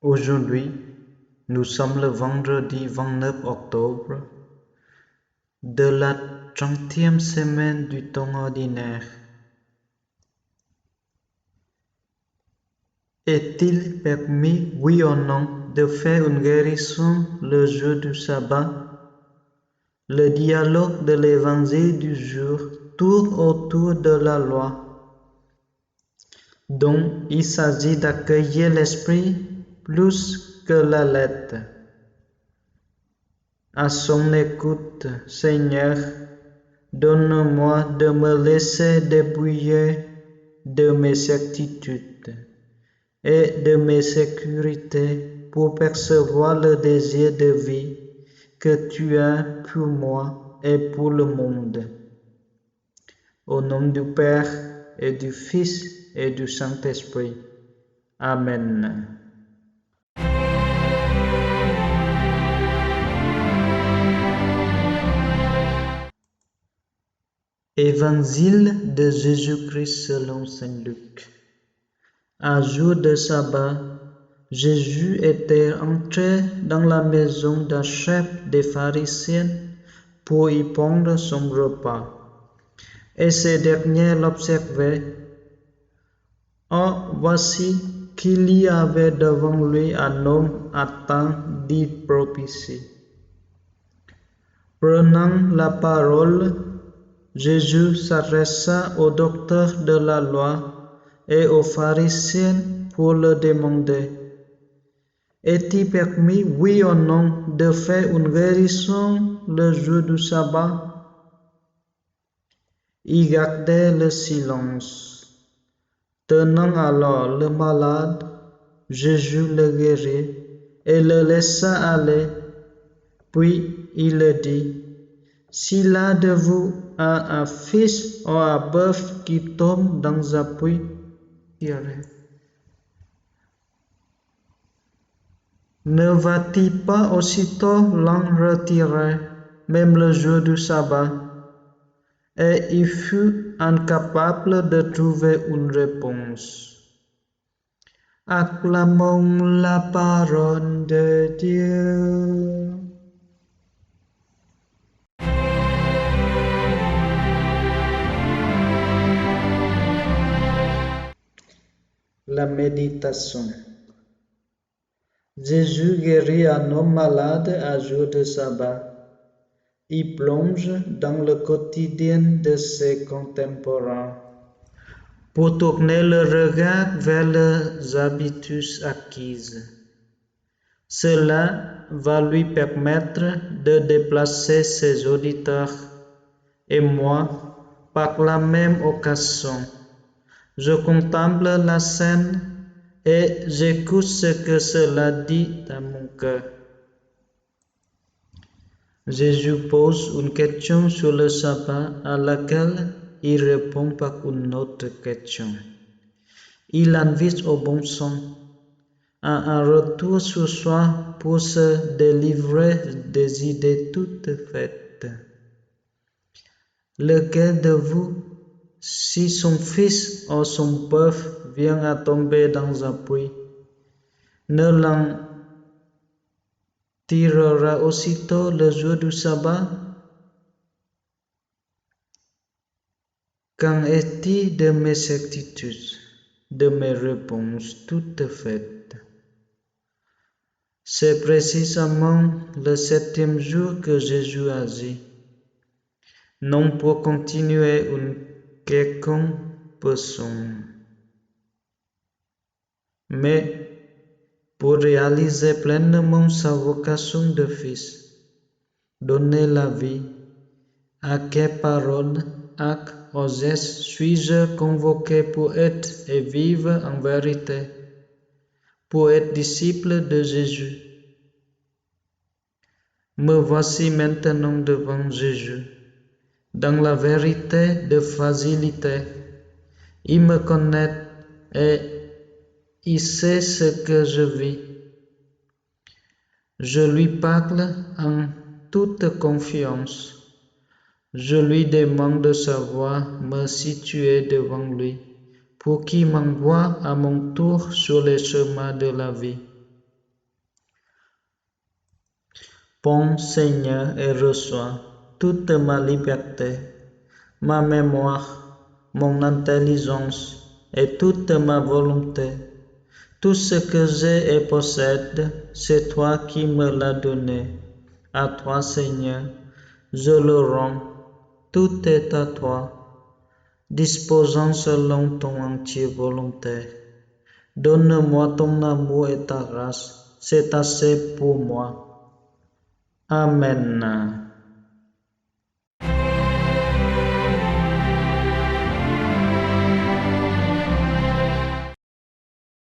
Aujourd'hui, nous sommes le vendredi 29 octobre de la 30e semaine du temps ordinaire. Est-il permis, oui ou non, de faire une guérison le jour du sabbat? Le dialogue de l'évangile du jour tourne autour de la loi. Donc, il s'agit d'accueillir l'esprit plus que la lettre. À son écoute, Seigneur, donne-moi de me laisser dépouiller de mes certitudes et de mes sécurités pour percevoir le désir de vie que tu as pour moi et pour le monde. Au nom du Père et du Fils et du Saint-Esprit. Amen. Évangile de Jésus-Christ selon Saint Luc. Un jour de sabbat, Jésus était entré dans la maison d'un chef des pharisiens pour y prendre son repas. Et ces derniers l'observaient. Or, voici qu'il y avait devant lui un homme atteint d'hypocrisie. Prenant la parole, Jésus s'adressa au docteur de la loi et aux pharisiens pour leur demander: est-il permis, oui ou non, de faire une guérison le jour du sabbat? Ils gardaient le silence. Tenant alors le malade, Jésus le guérit et le laissa aller. Puis il leur dit: si l'un de vous a un fils ou un bœuf qui tombe dans un puits, ne va-t-il pas aussitôt l'en retirer, même le jour du sabbat? Et il fut incapable de trouver une réponse. Acclamons la parole de Dieu. La méditation. Jésus guérit un homme malade un jour de sabbat. Il plonge dans le quotidien de ses contemporains pour tourner le regard vers les habitudes acquises. Cela va lui permettre de déplacer ses auditeurs. Et moi, par la même occasion, je contemple la scène et j'écoute ce que cela dit à mon cœur. Jésus pose une question sur le sabbat à laquelle il répond par une autre question. Il invite au bon sens, à un retour sur soi pour se délivrer des idées toutes faites. Lequel de vous, si son fils ou son bœuf vient à tomber dans un puits, ne l'en tirera aussitôt le jour du sabbat? Qu'en est-il de mes certitudes, de mes réponses toutes faites? C'est précisément le 7e jour que Jésus agit, non pour continuer une quelconque personne, mais pour réaliser pleinement sa vocation de fils, donner la vie. À quelle parole, acte ou geste suis-je convoqué pour être et vivre en vérité, pour être disciple de Jésus? Me voici maintenant devant Jésus, dans la vérité de facilité. Il me connaît et il sait ce que je vis. Je lui parle en toute confiance. Je lui demande de savoir me situer devant lui pour qu'il m'envoie à mon tour sur les chemins de la vie. Prends, Seigneur, et reçois toute ma liberté, ma mémoire, mon intelligence et toute ma volonté. Tout ce que j'ai et possède, c'est toi qui me l'as donné. À toi, Seigneur, je le rends. Tout est à toi, disposant selon ton entière volonté. Donne-moi ton amour et ta grâce, c'est assez pour moi. Amen.